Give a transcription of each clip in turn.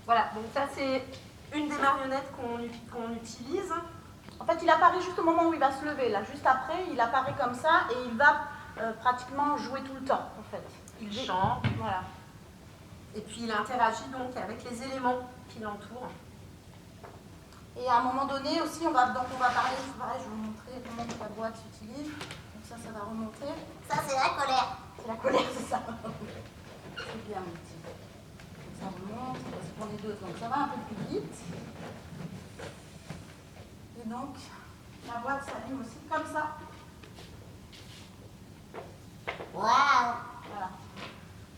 Voilà, donc ça c'est une des marionnettes qu'on utilise. En fait, il apparaît juste au moment où il va se lever. Là, juste après, il apparaît comme ça et il va pratiquement jouer tout le temps, en fait. Il chante. Voilà. Et puis il interagit donc avec les éléments qui l'entourent. Et à un moment donné aussi, on va parler, c'est pareil, je vais vous montrer comment la boîte s'utilise. Donc ça va remonter. Ça, c'est la colère. C'est la colère, c'est ça. C'est bien, mon petit. Donc ça remonte, c'est pour les deux, donc ça va un peu plus vite. Et donc, la boîte s'allume aussi comme ça. Waouh. Voilà.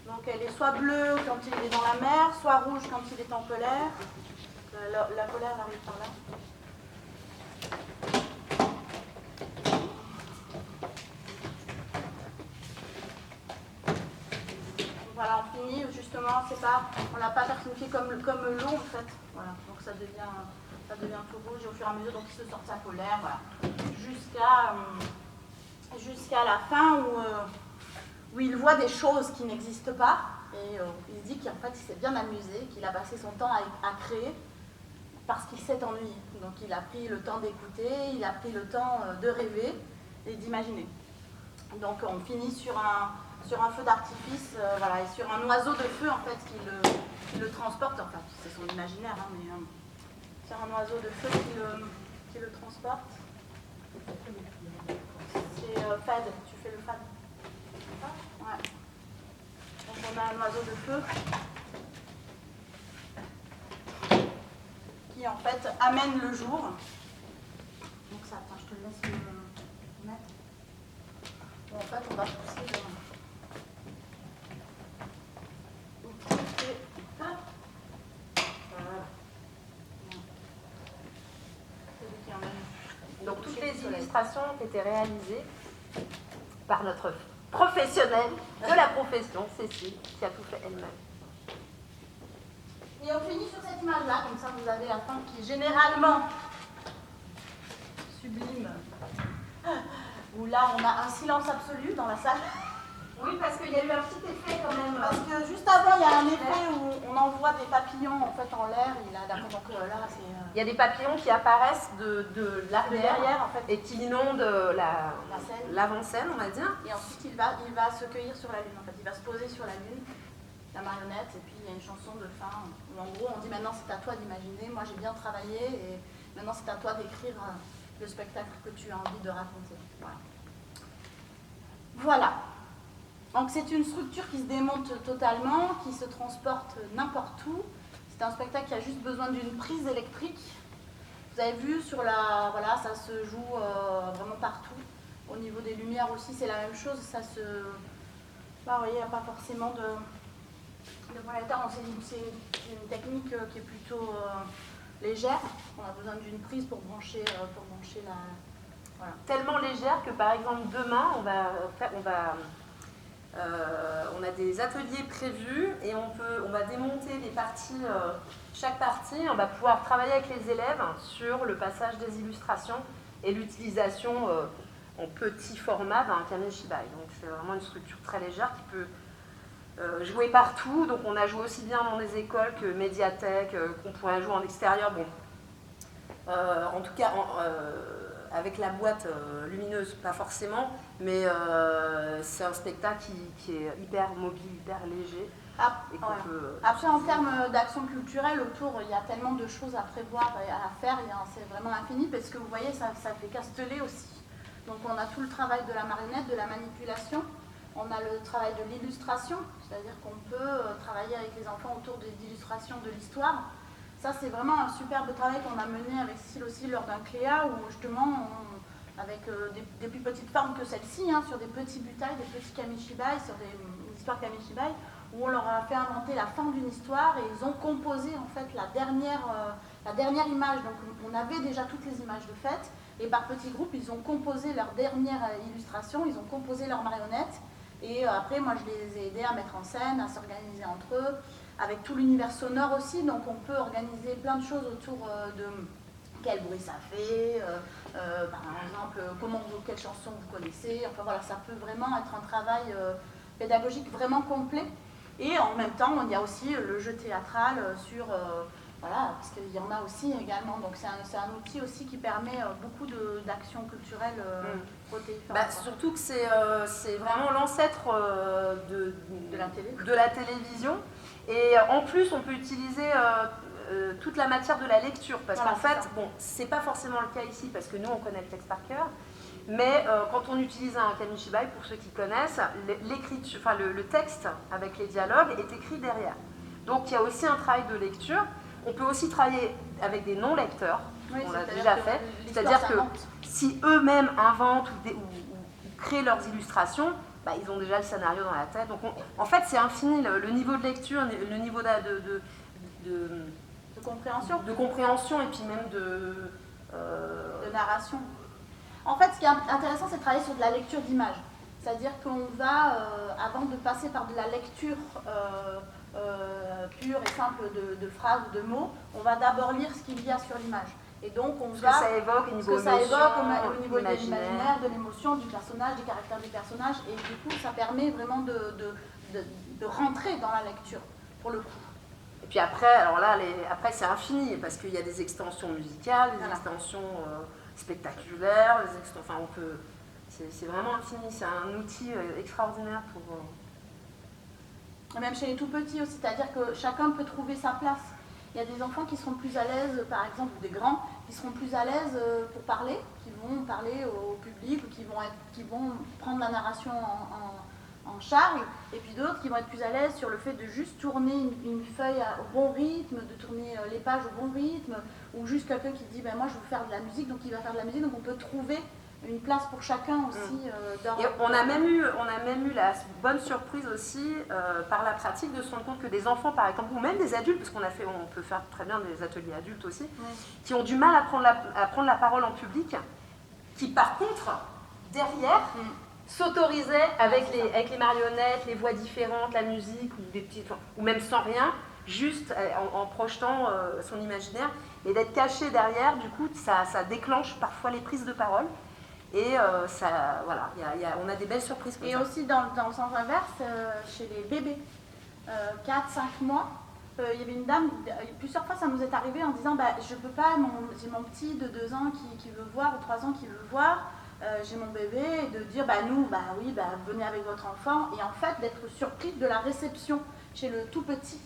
Donc elle est soit bleue quand il est dans la mer, soit rouge quand il est en colère. La colère arrive par là. Donc voilà, on finit justement, c'est pas, on l'a pas personnifié comme l'eau en fait. Voilà, donc ça devient tout rouge et au fur et à mesure donc il se sort sa colère, voilà, jusqu'à la fin où il voit des choses qui n'existent pas et il se dit qu'en fait il s'est bien amusé, qu'il a passé son temps à créer parce qu'il s'est ennuyé. Donc il a pris le temps d'écouter, il a pris le temps de rêver et d'imaginer. Donc on finit sur un feu d'artifice, voilà, et sur un oiseau de feu en fait qui le transporte, enfin c'est son imaginaire, hein, mais sur un oiseau de feu qui le transporte. C'est fade, tu fais le fade. Ouais. Donc on a un oiseau de feu qui en fait amène le jour. Donc ça, attends, je te laisse le mettre. Bon, en fait, on va pousser le... Donc toutes les illustrations ont été réalisées par notre professionnelle de la profession, Cécile, qui a tout fait elle-même. Et on finit sur cette image-là, comme ça vous avez la fin qui est généralement sublime, où là on a un silence absolu dans la salle. Oui, parce qu'il y a eu un petit effet quand même. Parce que juste avant, il y a un effet où on envoie des papillons en fait en l'air. Donc là, c'est... Il y a des papillons qui apparaissent de l'arrière en fait, et qui inondent l'avant-scène, on va dire. Et ensuite, il va se cueillir sur la lune. En fait, il va se poser sur la lune, la marionnette, et puis il y a une chanson de fin où en gros on dit maintenant c'est à toi d'imaginer. Moi j'ai bien travaillé et maintenant c'est à toi d'écrire le spectacle que tu as envie de raconter. Voilà. Donc c'est une structure qui se démonte totalement, qui se transporte n'importe où. C'est un spectacle qui a juste besoin d'une prise électrique. Vous avez vu sur la... Voilà, ça se joue vraiment partout. Au niveau des lumières aussi, c'est la même chose. Ça se... Là, vous voyez, il n'y a pas forcément de projecteur. C'est une technique qui est plutôt légère. On a besoin d'une prise pour brancher la... Voilà. Tellement légère que par exemple demain, on a des ateliers prévus et on va démonter les parties, chaque partie, on va pouvoir travailler avec les élèves sur le passage des illustrations et l'utilisation en petit format d'un kamishibai. Donc c'est vraiment une structure très légère qui peut jouer partout. Donc on a joué aussi bien dans les écoles que médiathèques, qu'on pourrait jouer en extérieur. Bon, en tout cas, avec la boîte lumineuse, pas forcément, mais c'est un spectacle qui est hyper mobile, hyper léger. Après, en termes d'action culturelle, autour, il y a tellement de choses à prévoir et à faire, c'est vraiment infini, parce que vous voyez, ça fait casteler aussi. Donc on a tout le travail de la marionnette, de la manipulation, on a le travail de l'illustration, c'est-à-dire qu'on peut travailler avec les enfants autour d'illustrations de l'histoire. Ça, c'est vraiment un superbe travail qu'on a mené avec Cécile aussi lors d'un Cléa, où justement, avec des plus petites formes que celle-ci, hein, sur des petits butails, des petits kamishibai, sur des histoires kamishibai, où on leur a fait inventer la fin d'une histoire et ils ont composé en fait la dernière image. Donc on avait déjà toutes les images de fait et par petits groupes ils ont composé leur dernière illustration, ils ont composé leurs marionnettes et après moi je les ai aidés à mettre en scène, à s'organiser entre eux, avec tout l'univers sonore aussi. Donc on peut organiser plein de choses autour de quel bruit ça fait, par exemple quelle chanson vous connaissez, enfin voilà, ça peut vraiment être un travail pédagogique vraiment complet. Et en même temps, il y a aussi le jeu théâtral sur... voilà, parce qu'il y en a aussi également. Donc c'est un outil aussi qui permet beaucoup d'actions culturelles protéiformes. Surtout que c'est vraiment l'ancêtre de la télévision. Et en plus, on peut utiliser toute la matière de la lecture. Parce qu'en fait, bon, c'est pas forcément le cas ici, parce que nous, on connaît le texte par cœur. Mais quand on utilise un kamishibai, pour ceux qui connaissent, le texte avec les dialogues est écrit derrière. Donc il y a aussi un travail de lecture. On peut aussi travailler avec des non-lecteurs, on l'a déjà fait. C'est-à-dire que si eux-mêmes inventent ou créent leurs illustrations, ils ont déjà le scénario dans la tête. Donc en fait, c'est infini, le niveau de lecture, le niveau de compréhension et puis même de narration. En fait, ce qui est intéressant, c'est de travailler sur de la lecture d'images. C'est-à-dire qu'on va, avant de passer par de la lecture pure et simple de phrases ou de mots, on va d'abord lire ce qu'il y a sur l'image. Et donc, on va... Ce que ça évoque au niveau de l'imaginaire, de l'émotion, du personnage, du caractère du personnage. Et du coup, ça permet vraiment de rentrer dans la lecture, pour le coup. Et puis après, alors là, après c'est infini, parce qu'il y a des extensions musicales, des extensions spectaculaires, enfin on peut... C'est vraiment infini, c'est un outil extraordinaire pour... Même chez les tout petits aussi, c'est-à-dire que chacun peut trouver sa place. Il y a des enfants qui seront plus à l'aise, par exemple, ou des grands, qui seront plus à l'aise pour parler, qui vont parler au public, ou qui vont prendre la narration en charge, et puis d'autres qui vont être plus à l'aise sur le fait de juste tourner une feuille au bon rythme, de tourner les pages au bon rythme, ou juste quelqu'un qui dit moi je veux faire de la musique, donc il va faire de la musique, donc on peut trouver une place pour chacun aussi. Et on a même eu la bonne surprise aussi par la pratique de se rendre compte que des enfants par exemple, ou même des adultes, parce on peut faire très bien des ateliers adultes aussi, qui ont du mal à prendre la parole en public, qui par contre, derrière, s'autorisaient avec les marionnettes, les voix différentes, la musique, ou même sans rien, juste en projetant son imaginaire, et d'être caché derrière, du coup, ça déclenche parfois les prises de parole. Et voilà, on a des belles surprises comme ça. Et aussi dans le sens inverse, chez les bébés, 4-5 mois, il y avait une dame, plusieurs fois ça nous est arrivé en disant je peux pas, j'ai mon petit de 2 ans qui veut voir, ou 3 ans qui veut voir, j'ai mon bébé, et de dire venez avec votre enfant, et en fait d'être surpris de la réception chez le tout petit.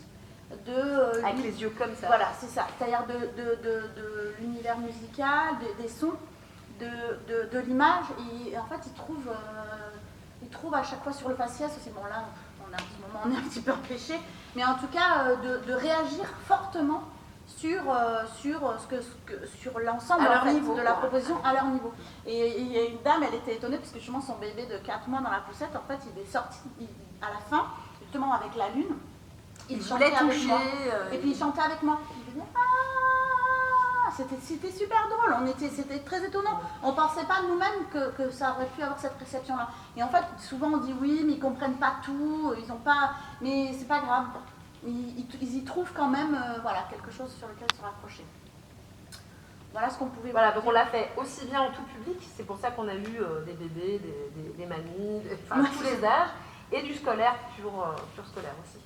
Avec les yeux comme ça. Voilà, c'est ça, c'est-à-dire de l'univers musical, des sons, de l'image, et en fait il trouve à chaque fois sur le faciès aussi, bon là on est un petit peu empêché, mais en tout cas de réagir fortement sur l'ensemble de la proposition à leur niveau. Et une dame, elle était étonnée parce que justement son bébé de 4 mois dans la poussette, en fait il est sorti à la fin, justement avec la lune, il chantait avec moi, et puis il chantait avec moi, il disait c'était super drôle, c'était très étonnant. On ne pensait pas nous-mêmes que ça aurait pu avoir cette réception-là. Et en fait, souvent on dit oui, mais ils ne comprennent pas tout, ils ont pas... mais c'est pas grave. Ils y trouvent quand même quelque chose sur lequel se raccrocher. Voilà ce qu'on pouvait... Voilà, donc on l'a fait aussi bien en tout public, c'est pour ça qu'on a eu des bébés, des mamies, tous les âges, et du scolaire, pur scolaire aussi.